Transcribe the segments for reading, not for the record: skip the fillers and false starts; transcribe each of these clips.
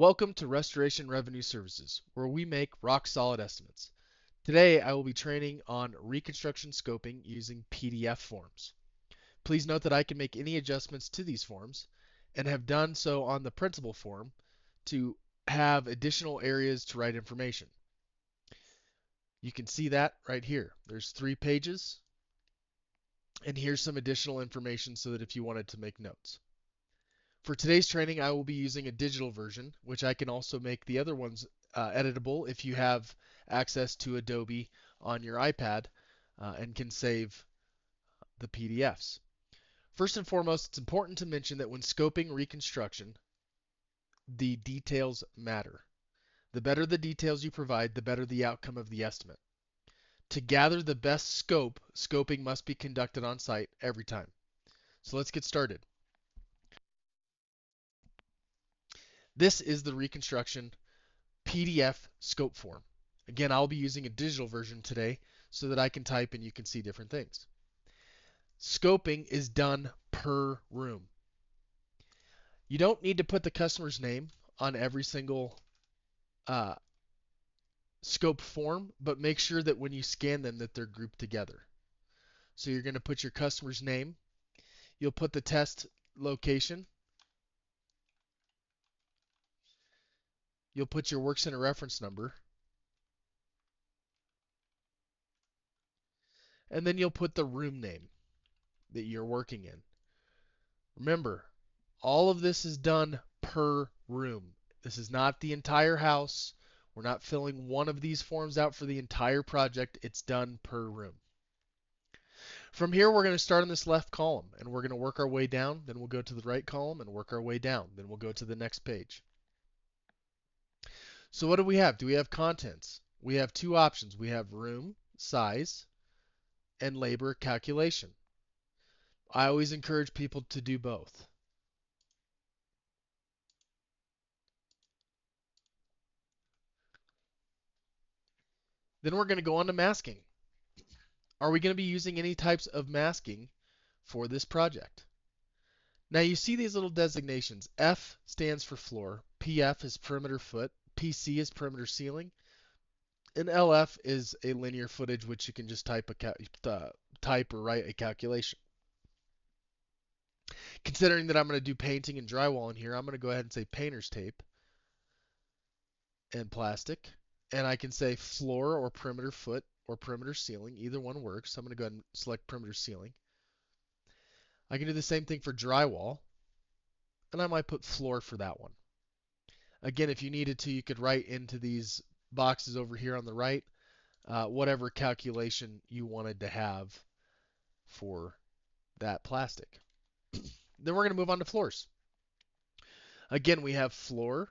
Welcome to Restoration Revenue Services, where we make rock-solid estimates. Today, I will be training on reconstruction scoping using PDF forms. Please note that I can make any adjustments to these forms and have done so on the principal form to have additional areas to write information. You can see that right here. There's 3 pages, and here's some additional information so that if you wanted to make notes. For today's training, I will be using a digital version, which I can also make the other ones editable if you have access to Adobe on your iPad and can save the PDFs. First and foremost, it's important to mention that when scoping reconstruction, the details matter. The better the details you provide, the better the outcome of the estimate. To gather the best scope, scoping must be conducted on site every time. So let's get started. This is the reconstruction PDF scope form. Again, I'll be using a digital version today so that I can type and you can see different things. Scoping is done per room. You don't need to put the customer's name on every single uh, scope form, but make sure that when you scan them that they're grouped together. So you're going to put your customer's name, you'll put the test location, you'll put your work center reference number, and then you'll put the room name that you're working in. Remember, all of this is done per room. This is not the entire house. We're not filling one of these forms out for the entire project. It's done per room. From here, we're going to start on this left column, and we're going to work our way down. Then we'll go to the right column and work our way down. Then we'll go to the next page. So what do we have? Do we have contents? We have 2 options. We have room size and labor calculation. I always encourage people to do both. Then we're going to go on to masking. Are we going to be using any types of masking for this project? Now you see these little designations. F stands for floor, PF is perimeter foot, PC is perimeter ceiling, and LF is a linear footage which you can just type or write a calculation. Considering that I'm going to do painting and drywall in here, I'm going to go ahead and say painter's tape and plastic, and I can say floor or perimeter foot or perimeter ceiling. Either one works. So I'm going to go ahead and select perimeter ceiling. I can do the same thing for drywall, and I might put floor for that one. Again, if you needed to, you could write into these boxes over here on the right whatever calculation you wanted to have for that plastic. Then we're going to move on to floors. Again, we have floor,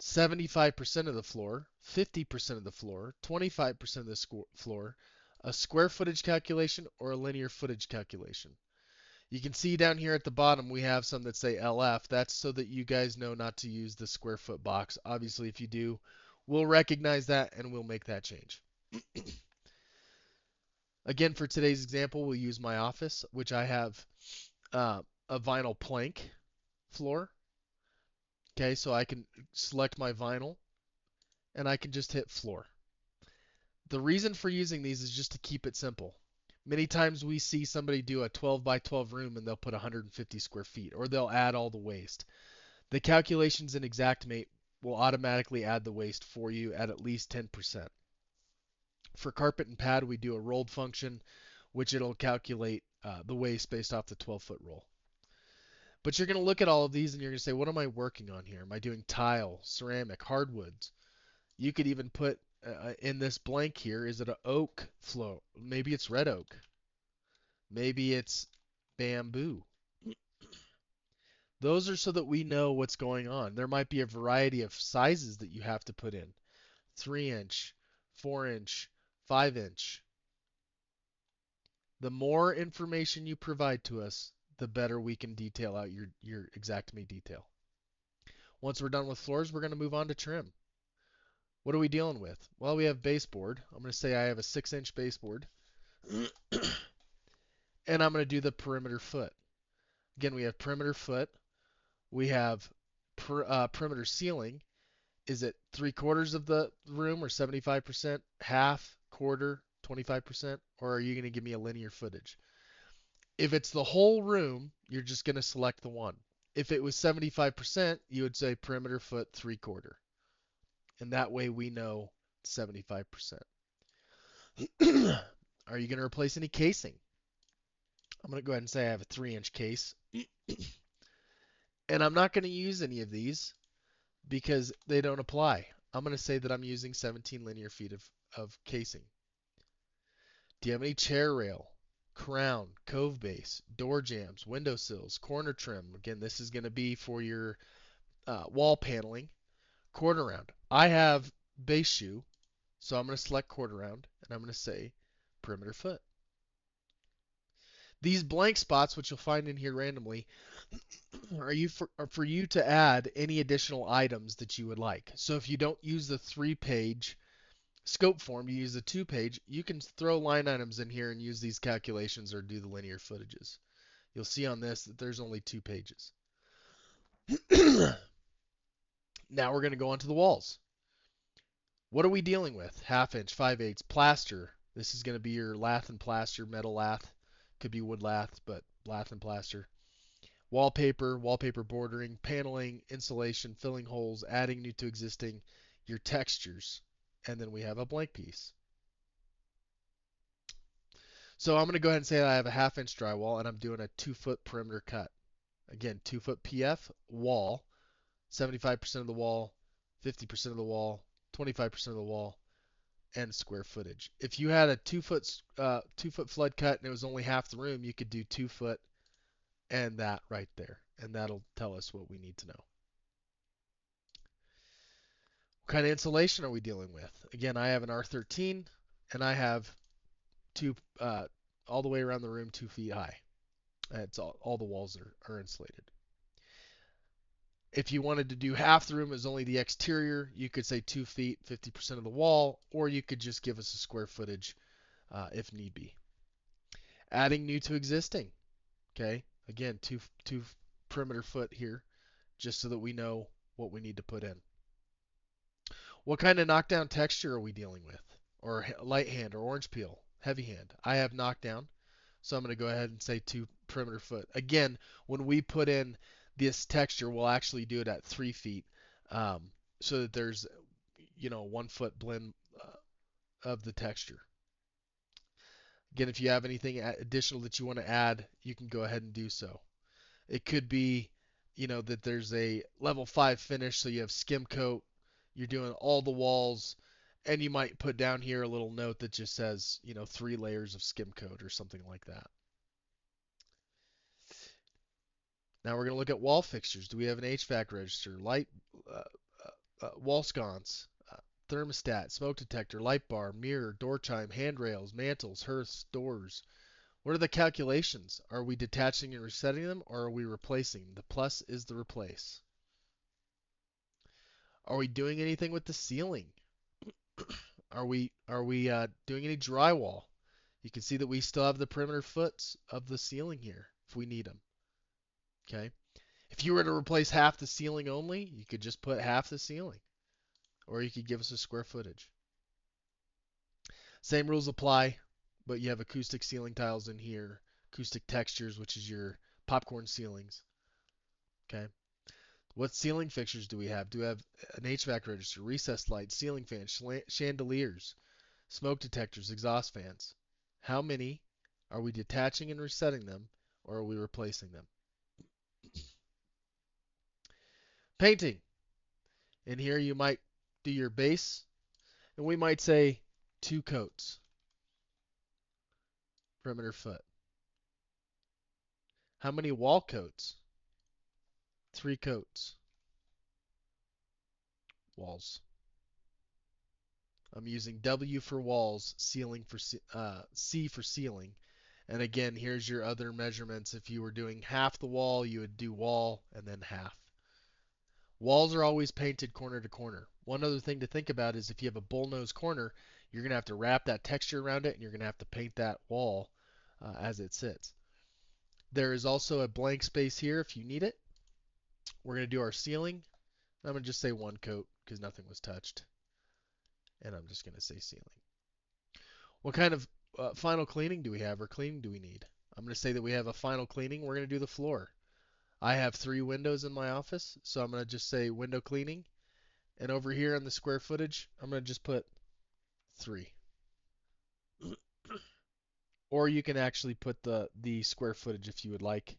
75% of the floor, 50% of the floor, 25% of the floor, a square footage calculation, or a linear footage calculation. You can see down here at the bottom we have some that say LF. That's so that you guys know not to use the square foot box. Obviously, if you do, we'll recognize that and we'll make that change. Again, for today's example, we'll use my office, which I have a vinyl plank floor. Okay, so I can select my vinyl and I can just hit floor. The reason for using these is just to keep it simple. Many times we see somebody do a 12 by 12 room and they'll put 150 square feet, or they'll add all the waste. The calculations in Xactimate will automatically add the waste for you at least 10%. For carpet and pad, we do a rolled function, which it'll calculate the waste based off the 12-foot roll. But you're going to look at all of these and you're going to say, what am I working on here? Am I doing tile, ceramic, hardwoods? You could even put in this blank here, is it an oak floor? Maybe it's red oak. Maybe it's bamboo. Those are so that we know what's going on. There might be a variety of sizes that you have to put in. 3-inch, 4-inch, 5-inch. The more information you provide to us, the better we can detail out your Xactimate detail. Once we're done with floors, we're going to move on to trim. What are we dealing with? Well, we have baseboard. I'm going to say I have a 6-inch baseboard. And I'm going to do the perimeter foot. Again, we have perimeter foot. We have perimeter ceiling, is it 3/4 of the room or 75%, half, quarter, 25%, or are you going to give me a linear footage? If it's the whole room, you're just going to select the one. If it was 75%, you would say perimeter foot 3/4. And that way we know 75%. Are you going to replace any casing? I'm going to go ahead and say I have a 3-inch case. And I'm not going to use any of these because they don't apply. I'm going to say that I'm using 17 linear feet of casing. Do you have any chair rail, crown, cove base, door jambs, window sills, corner trim? Again, this is going to be for your wall paneling. Quarter round. I have base shoe, so I'm going to select quarter round, and I'm going to say perimeter foot. These blank spots, which you'll find in here randomly, are for you to add any additional items that you would like. So if you don't use the 3-page scope form, you use the 2-page, you can throw line items in here and use these calculations or do the linear footages. You'll see on this that there's only 2 pages. Now we're going to go on to the walls. What are we dealing with? 1/2 inch, 5/8, plaster. This is going to be your lath and plaster, metal lath. Could be wood lath, but lath and plaster. Wallpaper, wallpaper bordering, paneling, insulation, filling holes, adding new to existing, your textures. And then we have a blank piece. So I'm going to go ahead and say that I have a 1/2 inch drywall and I'm doing a 2-foot perimeter cut. Again, 2-foot PF, wall, 75% of the wall, 50% of the wall, 25% of the wall, and square footage. If you had a 2-foot flood cut and it was only half the room, you could do 2 foot and that right there. And that'll tell us what we need to know. What kind of insulation are we dealing with? Again, I have an R13 and I have all the way around the room 2 feet high. It's all the walls are insulated. If you wanted to do half the room as only the exterior, you could say 2 feet, 50% of the wall, or you could just give us a square footage if need be. Adding new to existing. Okay, again, two perimeter foot here, just so that we know what we need to put in. What kind of knockdown texture are we dealing with? Or light hand or orange peel, heavy hand. I have knockdown, so I'm going to go ahead and say 2 perimeter foot. Again, when we put in this texture, we'll actually do it at 3 feet, so that there's 1 foot blend of the texture. Again, if you have anything additional that you want to add, you can go ahead and do so. It could be, that there's a level 5 finish, so you have skim coat, you're doing all the walls, and you might put down here a little note that just says, 3 layers of skim coat or something like that. Now we're going to look at wall fixtures. Do we have an HVAC register, light, wall sconce, thermostat, smoke detector, light bar, mirror, door chime, handrails, mantles, hearths, doors? What are the calculations? Are we detaching and resetting them, or are we replacing? The plus is the replace. Are we doing anything with the ceiling? Are we doing any drywall? You can see that we still have the perimeter foots of the ceiling here if we need them. Okay. If you were to replace half the ceiling only, you could just put half the ceiling, or you could give us a square footage. Same rules apply, but you have acoustic ceiling tiles in here, acoustic textures, which is your popcorn ceilings. Okay. What ceiling fixtures do we have? Do we have an HVAC register, recessed lights, ceiling fans, chandeliers, smoke detectors, exhaust fans? How many are we detaching and resetting them, or are we replacing them? Painting. In here you might do your base, and we might say 2 coats, perimeter foot. How many wall coats? 3 coats, walls. I'm using W for walls, C for ceiling. And again, here's your other measurements. If you were doing half the wall, you would do wall and then half. Walls are always painted corner to corner. One other thing to think about is if you have a bullnose corner, you're going to have to wrap that texture around it and you're going to have to paint that wall as it sits. There is also a blank space here if you need it. We're going to do our ceiling. I'm going to just say one coat because nothing was touched. And I'm just going to say ceiling. What kind of final cleaning do we have or cleaning do we need? I'm going to say that we have a final cleaning. We're going to do the floor. I have 3 windows in my office, so I'm going to just say window cleaning. And over here on the square footage, I'm going to just put 3. Or you can actually put the square footage if you would like.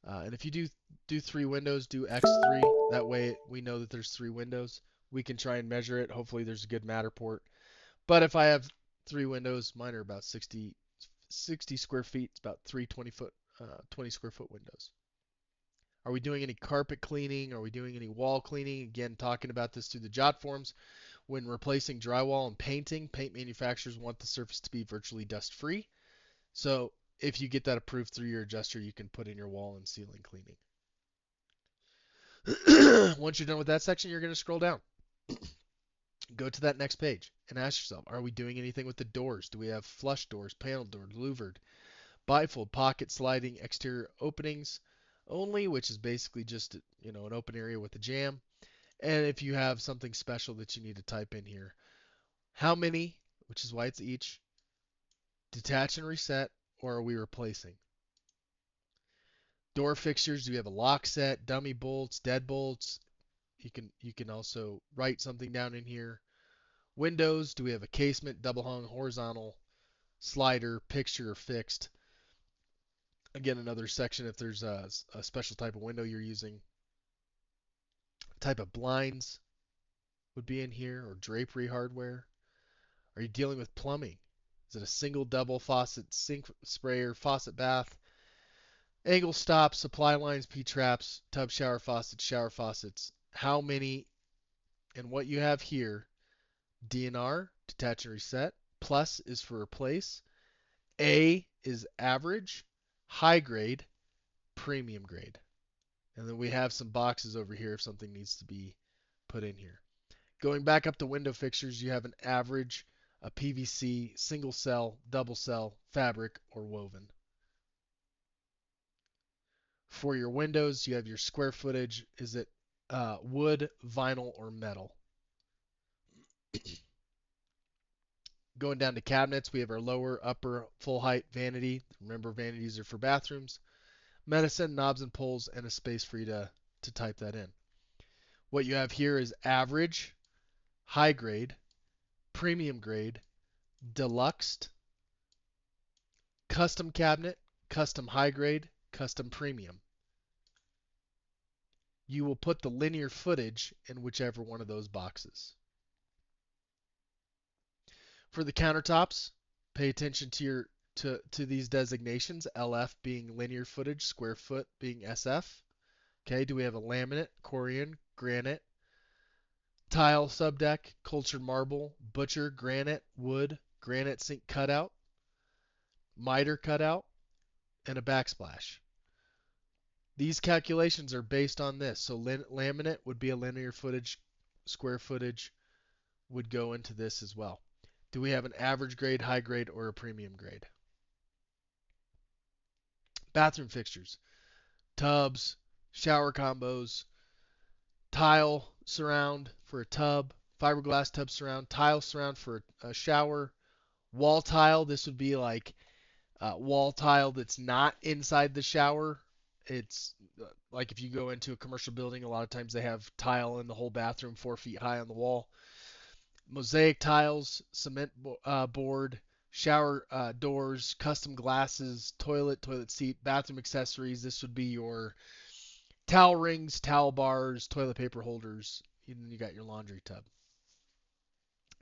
And if you do 3 windows, do X3. That way we know that there's 3 windows. We can try and measure it. Hopefully there's a good Matterport. But if I have 3 windows, mine are about 60 square feet. It's about 20 square foot windows. Are we doing any carpet cleaning? Are we doing any wall cleaning? Again, talking about this through the jot forms. When replacing drywall and painting, paint manufacturers want the surface to be virtually dust free. So if you get that approved through your adjuster, you can put in your wall and ceiling cleaning. Once you're done with that section, you're going to scroll down. Go to that next page and ask yourself, are we doing anything with the doors? Do we have flush doors, panel doors, louvered, bifold, pocket, sliding, exterior openings only, which is basically just an open area with a jamb. And if you have something special that you need to type in here, how many, which is why it's each, detach and reset, or are we replacing? Door fixtures, do we have a lock set, dummy bolts, deadbolts? You can also write something down in here. Windows, do we have a casement, double hung, horizontal, slider, picture, or fixed? Again, another section if there's a special type of window you're using. Type of blinds would be in here, or drapery hardware. Are you dealing with plumbing? Is it a single, double faucet, sink, sprayer, faucet, bath, angle stops, supply lines, P-traps, tub, shower faucets? How many and what you have here? DNR, detach and reset. Plus is for replace. A is average, high grade, premium grade. And then we have some boxes over here if something needs to be put in here. Going back up to window fixtures, you have an average, a PVC, single cell, double cell, fabric, or woven. For your windows, you have your square footage. Is it wood, vinyl, or metal? Going down to cabinets, we have our lower, upper, full height vanity. Remember, vanities are for bathrooms. Medicine, knobs and pulls, and a space for you to type that in. What you have here is average, high grade, premium grade, deluxe, custom cabinet, custom high grade, custom premium. You will put the linear footage in whichever one of those boxes. For the countertops, pay attention to these designations, LF being linear footage, square foot being SF. Okay, do we have a laminate, Corian, granite, tile subdeck, cultured marble, butcher, granite, wood, granite sink cutout, miter cutout, and a backsplash? These calculations are based on this. So laminate would be a linear footage, square footage would go into this as well. Do we have an average grade, high grade, or a premium grade? Bathroom fixtures, tubs, shower combos, tile surround for a tub, fiberglass tub surround, tile surround for a shower, wall tile. This would be like wall tile that's not inside the shower. It's like if you go into a commercial building, a lot of times they have tile in the whole bathroom 4 feet high on the wall. Mosaic tiles, cement board, shower doors, custom glasses, toilet seat, bathroom accessories. This would be your towel rings, towel bars, toilet paper holders. And then you got your laundry tub.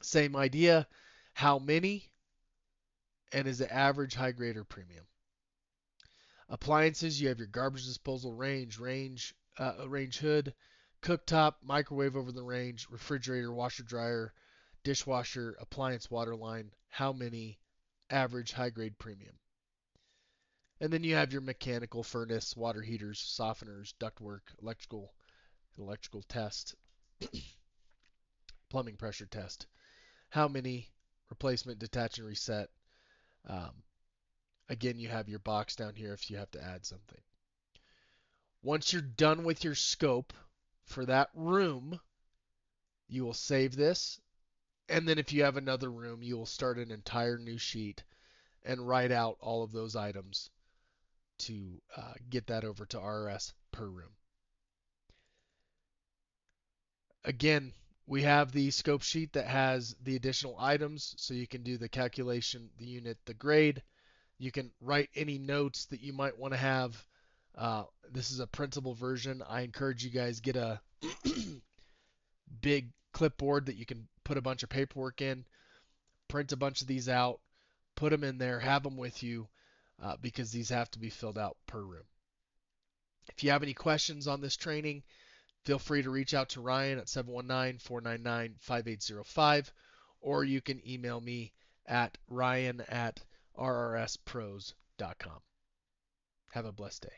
Same idea. How many? And is it average, high grade, or premium? Appliances, you have your garbage disposal range hood, cooktop, microwave over the range, refrigerator, washer dryer, dishwasher, appliance water line. How many? Average, high grade, premium. And then you have your mechanical furnace, water heaters, softeners, ductwork, electrical test, plumbing pressure test. How many? Replacement, detach, and reset. Um, Again, you have your box down here if you have to add something. Once you're done with your scope for that room, you will save this. And then if you have another room, you will start an entire new sheet and write out all of those items to get that over to RRS per room. Again, we have the scope sheet that has the additional items, so you can do the calculation, the unit, the grade. You can write any notes that you might want to have. This is a printable version. I encourage you guys get a big clipboard that you can put a bunch of paperwork in, print a bunch of these out, put them in there, have them with you, because these have to be filled out per room. If you have any questions on this training, feel free to reach out to Ryan at 719-499-5805, or you can email me at ryan@rrspros.com. Have a blessed day.